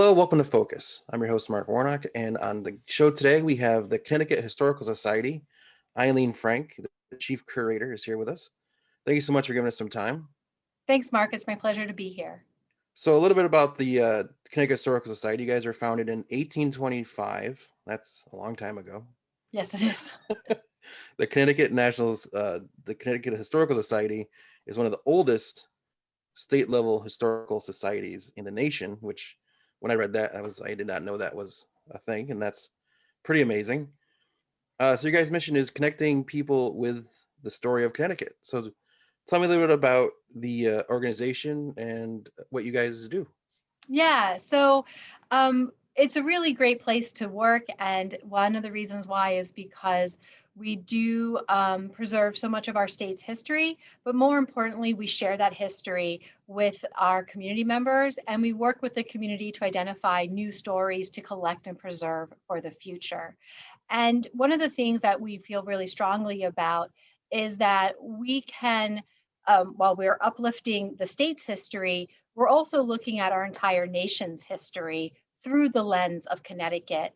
Hello, welcome to Focus. I'm your host, Mark Warnock, and on the show today we have the Connecticut Historical Society. Ilene Frank, the chief curator, is here with us. Thank you so much for giving us some time. Thanks, Mark. It's my pleasure to be here. So, a little bit about the Connecticut Historical Society. You guys were founded in 1825. That's a long time ago. Yes, it is. The Connecticut Historical Society is one of the oldest state level historical societies in the nation. Which, when I read that, I did not know that was a thing, and that's pretty amazing. So your guys' mission is connecting people with the story of Connecticut. So tell me a little bit about the organization and what you guys do. Yeah, so it's a really great place to work. And one of the reasons why is because we do preserve so much of our state's history, but more importantly, we share that history with our community members and we work with the community to identify new stories to collect and preserve for the future. And one of the things that we feel really strongly about is that we can, while we're uplifting the state's history, we're also looking at our entire nation's history through the lens of Connecticut.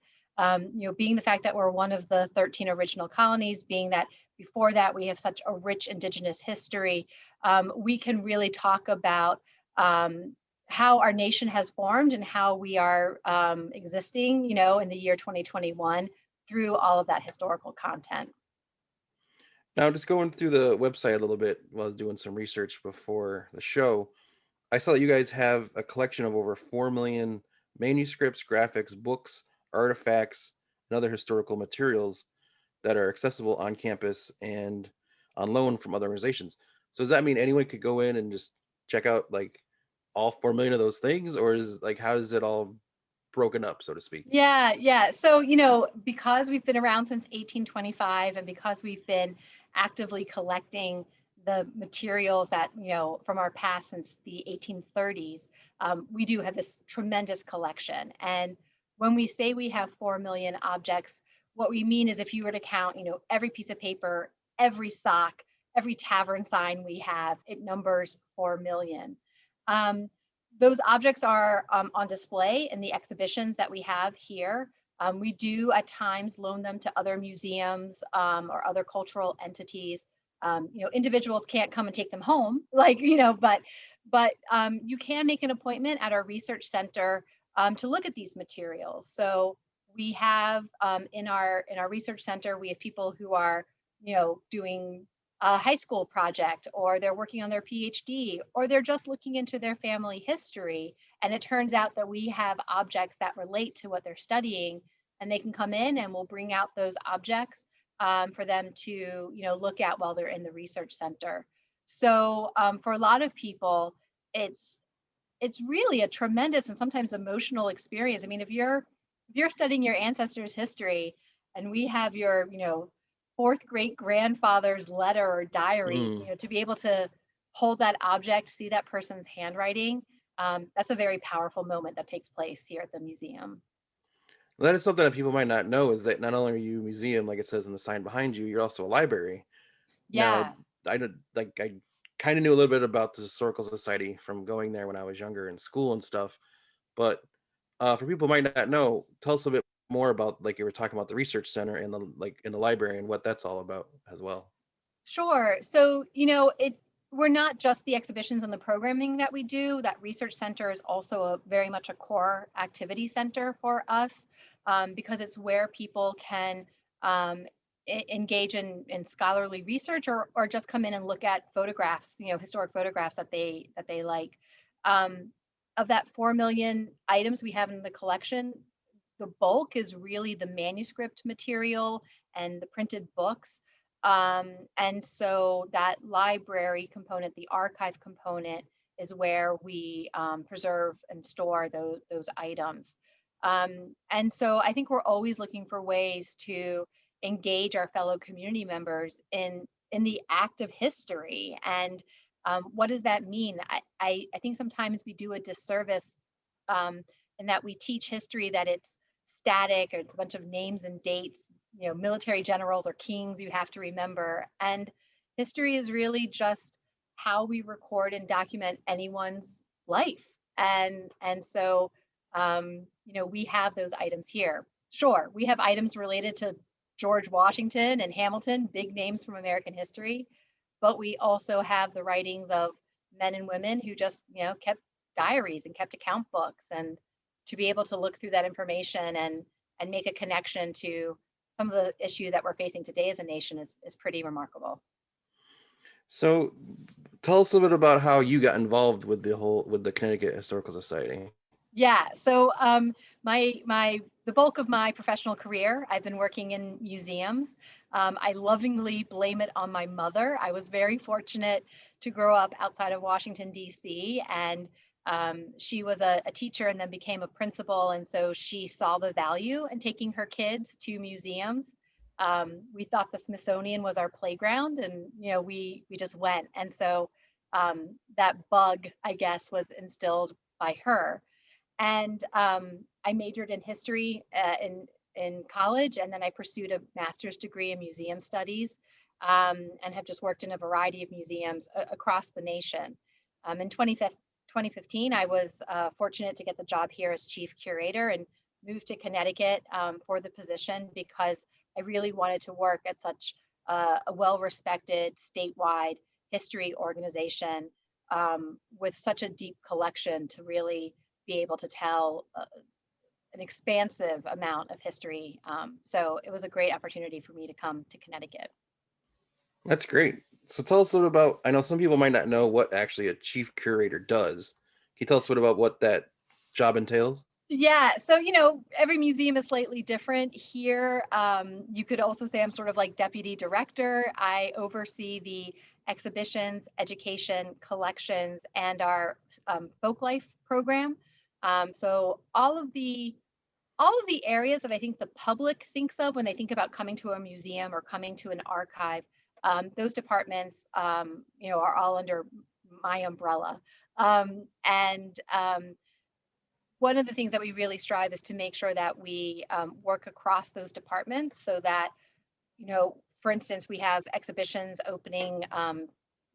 Being the fact that we're one of the 13 original colonies, being that before that we have such a rich Indigenous history, we can really talk about how our nation has formed and how we are existing, in the year 2021 through all of that historical content. Now, just going through the website a little bit while I was doing some research before the show, I saw that you guys have a collection of over 4 million manuscripts, graphics, books, artifacts, and other historical materials that are accessible on campus and on loan from other organizations. So does that mean anyone could go in and just check out like all 4 million of those things, or is like how is it all broken up, so to speak? Yeah. So, because we've been around since 1825 and because we've been actively collecting the materials that, from our past since the 1830s, we do have this tremendous collection. And when we say we have 4 million objects, what we mean is if you were to count, every piece of paper, every sock, every tavern sign we have, it numbers 4 million. Um, those objects are on display in the exhibitions that we have here. We do at times loan them to other museums or other cultural entities. Individuals can't come and take them home, but you can make an appointment at our research center to look at these materials. So we have in our research center, we have people who are, doing a high school project, or they're working on their PhD, or they're just looking into their family history. And it turns out that we have objects that relate to what they're studying, and they can come in and we'll bring out those objects for them to, look at while they're in the research center. So for a lot of people, it's it's really a tremendous and sometimes emotional experience. I mean, if you're studying your ancestors' history and we have your, fourth great grandfather's letter or diary, Mm. to be able to hold that object, see that person's handwriting, that's a very powerful moment that takes place here at the museum. Well, that is something that people might not know is that not only are you a museum, like it says in the sign behind you, you're also a library. Now, Yeah. I kind of knew a little bit about the historical society from going there when I was younger in school and stuff, but for people who might not know, tell us a bit more about like you were talking about the research center and the like in the library and what that's all about as well. Sure. So, we're not just the exhibitions and the programming that we do. That research center is also very much a core activity center for us because it's where people can engage in scholarly research or just come in and look at photographs, historic photographs that they like. Um, of that 4 million items we have in the collection, the bulk is really the manuscript material and the printed books. And so that library component, the archive component, is where we preserve and store those items. And so I think we're always looking for ways to engage our fellow community members in the act of history. And what does that mean? I think sometimes we do a disservice um, in that we teach history that it's static or it's a bunch of names and dates, military generals or kings you have to remember. And history is really just how we record and document anyone's life. And so We have those items here. Sure, we have items related to George Washington and Hamilton, big names from American history, but we also have the writings of men and women who just, kept diaries and kept account books, and to be able to look through that information and make a connection to some of the issues that we're facing today as a nation is pretty remarkable. So tell us a little bit about how you got involved with the Connecticut Historical Society. Yeah. So my the bulk of my professional career, I've been working in museums. I lovingly blame it on my mother. I was very fortunate to grow up outside of Washington, D.C., and she was a teacher and then became a principal. And so she saw the value in taking her kids to museums. We thought the Smithsonian was our playground, and we just went. And so that bug, I guess, was instilled by her. And I majored in history in college, and then I pursued a master's degree in museum studies, and have just worked in a variety of museums across the nation. In 2015, I was fortunate to get the job here as chief curator and moved to Connecticut for the position because I really wanted to work at such a well-respected statewide history organization with such a deep collection to really be able to tell an expansive amount of history. So it was a great opportunity for me to come to Connecticut. That's great. So tell us a little about, I know some people might not know what actually a chief curator does. Can you tell us a bit about what that job entails? Yeah, so every museum is slightly different. Here, you could also say I'm sort of like deputy director. I oversee the exhibitions, education, collections, and our folk life program. So all of the areas that I think the public thinks of when they think about coming to a museum or coming to an archive, those departments, are all under my umbrella. And One of the things that we really strive is to make sure that we work across those departments so that, for instance, we have exhibitions opening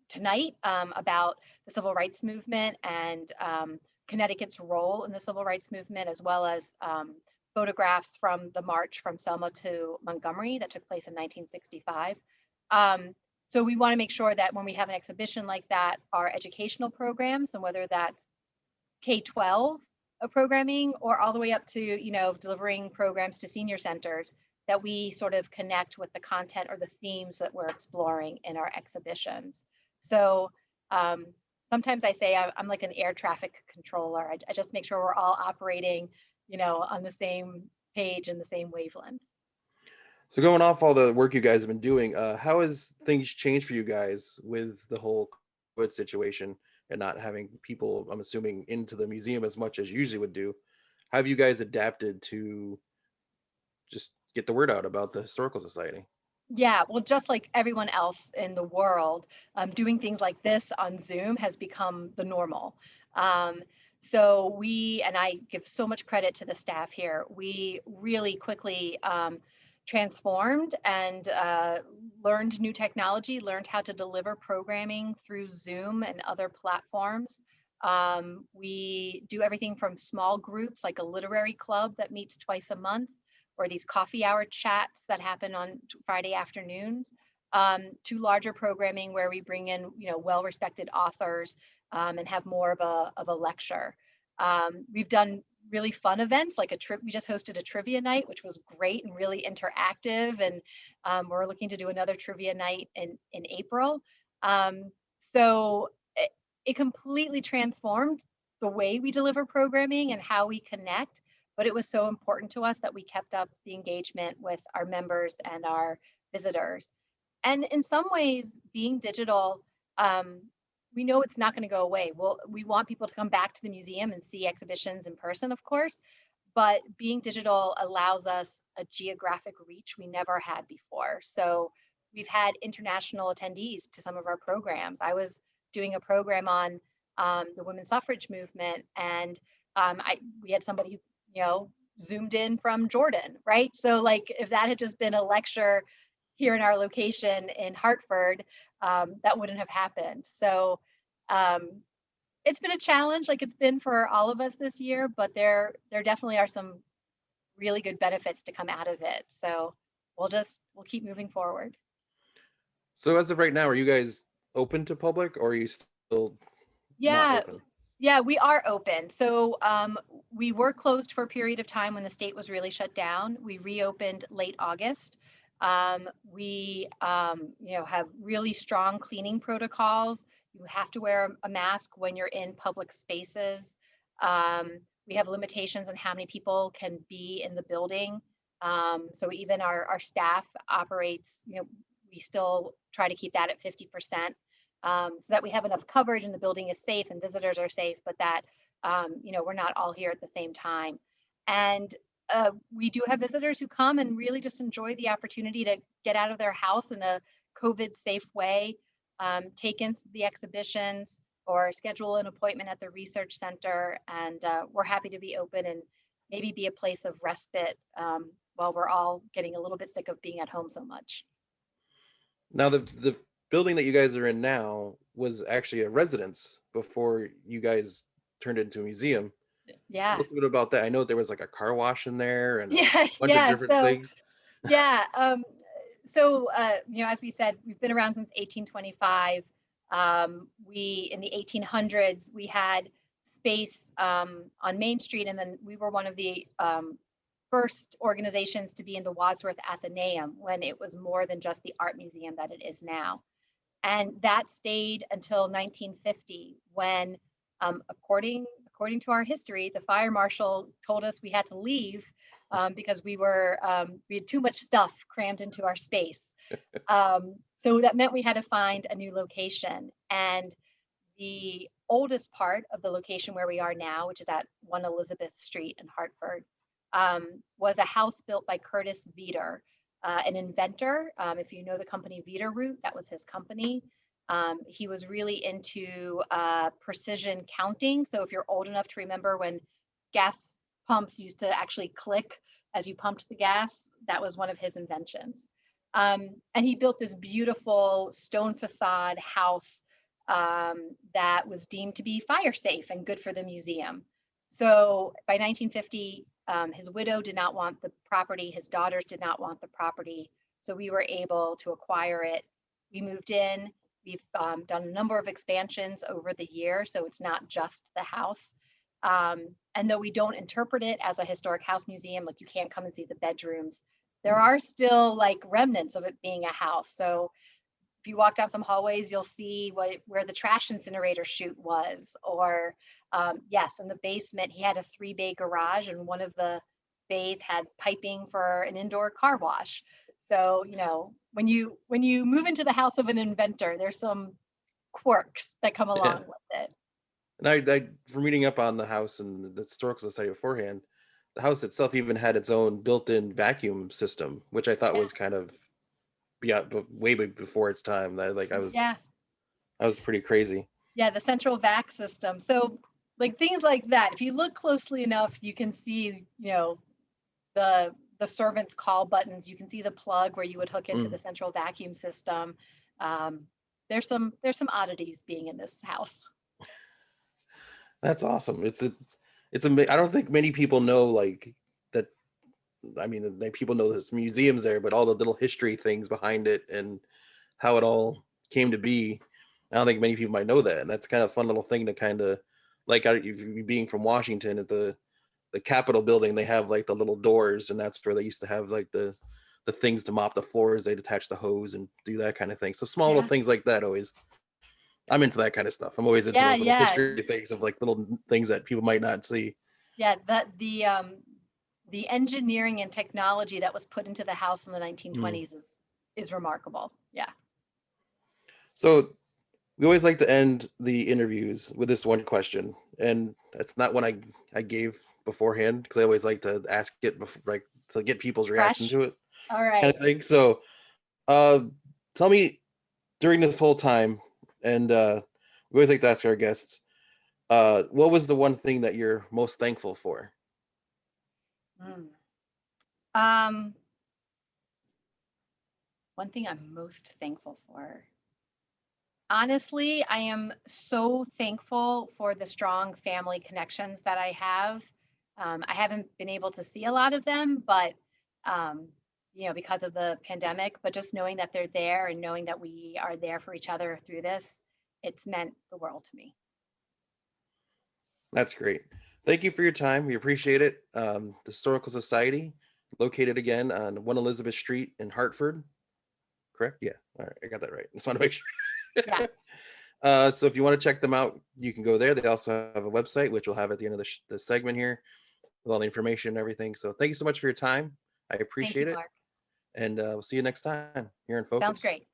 tonight about the civil rights movement and Connecticut's role in the civil rights movement, as well as photographs from the march from Selma to Montgomery that took place in 1965. So we want to make sure that when we have an exhibition like that, our educational programs, and whether that's K-12 programming or all the way up to, delivering programs to senior centers, that we sort of connect with the content or the themes that we're exploring in our exhibitions. So um, sometimes I say I'm like an air traffic controller. I just make sure we're all operating, on the same page and the same wavelength. So going off all the work you guys have been doing, how has things changed for you guys with the whole COVID situation and not having people, I'm assuming, into the museum as much as you usually would do? How have you guys adapted to just get the word out about the historical society? Yeah, well, just like everyone else in the world, doing things like this on Zoom has become the normal. Um, so and I give so much credit to the staff here, we really quickly transformed and learned new technology, learned how to deliver programming through Zoom and other platforms. We do everything from small groups like a literary club that meets twice a month, or these coffee hour chats that happen on Friday afternoons, to larger programming where we bring in, well-respected authors and have more of a lecture. We've done really fun events like a trip. We just hosted a trivia night, which was great and really interactive. And we're looking to do another trivia night in April. So it completely transformed the way we deliver programming and how we connect, but it was so important to us that we kept up the engagement with our members and our visitors. And in some ways, being digital, um, we know it's not going to go away. We want people to come back to the museum and see exhibitions in person, of course, but being digital allows us a geographic reach we never had before. So we've had international attendees to some of our programs. I was doing a program on the women's suffrage movement, and we had somebody who, zoomed in from Jordan, right? So like if that had just been a lecture here in our location in Hartford, that wouldn't have happened. So um, it's been a challenge, like it's been for all of us this year, but there definitely are some really good benefits to come out of it. So we'll keep moving forward. So as of right now, are you guys open to public or are you still not Yeah, open? yeah, we are open. So we were closed for a period of time when the state was really shut down. We reopened late August. We have really strong cleaning protocols. You have to wear a mask when you're in public spaces. We have limitations on how many people can be in the building. So even our staff operates, we still try to keep that at 50%, so that we have enough coverage and the building is safe and visitors are safe, but that we're not all here at the same time. And we do have visitors who come and really just enjoy the opportunity to get out of their house in a COVID safe way, take in the exhibitions or schedule an appointment at the research center. And we're happy to be open and maybe be a place of respite while we're all getting a little bit sick of being at home so much. Now the building that you guys are in now was actually a residence before you guys turned it into a museum. Tell Yeah. us a bit about that. I know there was like a car wash in there and a Yeah, bunch of yeah. different things. Yeah, as we said, we've been around since 1825. We in the 1800s we had space on Main Street, and then we were one of the first organizations to be in the Wadsworth Athenaeum when it was more than just the art museum that it is now. And that stayed until 1950 when, according to our history, the fire marshal told us we had to leave because we had too much stuff crammed into our space. So that meant we had to find a new location. And the oldest part of the location where we are now, which is at 1 Elizabeth Street in Hartford, was a house built by Curtis Veeder, an inventor. If you know the company Veeder Root, that was his company. He was really into precision counting. So if you're old enough to remember when gas pumps used to actually click as you pumped the gas, that was one of his inventions. And he built this beautiful stone facade house that was deemed to be fire safe and good for the museum. So by 1950, his widow did not want the property, his daughters did not want the property. So we were able to acquire it. We moved in. We've done a number of expansions over the year, so it's not just the house. And though we don't interpret it as a historic house museum, like you can't come and see the bedrooms, there are still like remnants of it being a house. So if you walk down some hallways, you'll see where the trash incinerator chute was, or yes, in the basement, he had a 3-bay garage, and one of the bays had piping for an indoor car wash. So, when you move into the house of an inventor, there's some quirks that come Yeah. along with it. And I from reading up on the house and the historical society beforehand, the house itself even had its own built-in vacuum system, which I thought Yeah, was kind of way before its time. That like yeah, I was pretty crazy. yeah. The central vac system. So, like things like that. If you look closely enough, you can see, the servants call buttons. You can see the plug where you would hook into Mm, the central vacuum system. Um, there's some oddities being in this house. that's awesome. I don't think many people know like that. I mean, people know there's museums there, but all the little history things behind it and how it all came to be. I don't think many people might know that, and that's kind of a fun little thing to kind of like being from Washington at the Capitol building. They have like the little doors, and that's where they used to have like the things to mop the floors. They'd attach the hose and do that kind of thing. So small little Yeah, things like that always. I'm into that kind of stuff. I'm always into yeah, those little yeah, history things of like little things that people might not see. yeah. The engineering and technology that was put into the house in the Mm. 1920s is remarkable. Yeah. So we always like to end the interviews with this one question, and that's not one I gave beforehand because I always like to ask it before, like to get people's reaction Fresh. to it, All kind right. of thing. So, uh, tell me during this whole time, and we always like to ask our guests, what was the one thing that you're most thankful for? Mm. Um, One thing I'm most thankful for. Honestly, I am so thankful for the strong family connections that I have. I haven't been able to see a lot of them, but um, because of the pandemic, but just knowing that they're there and knowing that we are there for each other through this, it's meant the world to me. That's great. Thank you for your time. We appreciate it. The Historical Society, located again on 1 Elizabeth Street in Hartford. Correct? Yeah. All right. I got that right. Just want to make Yeah, sure. So if you want to check them out, you can go there. They also have a website, which we'll have at the end of the segment here with all the information and everything. So thank you so much for your time. I thank you, appreciate it. Mark. And we'll see you next time here in Sounds Focus. great.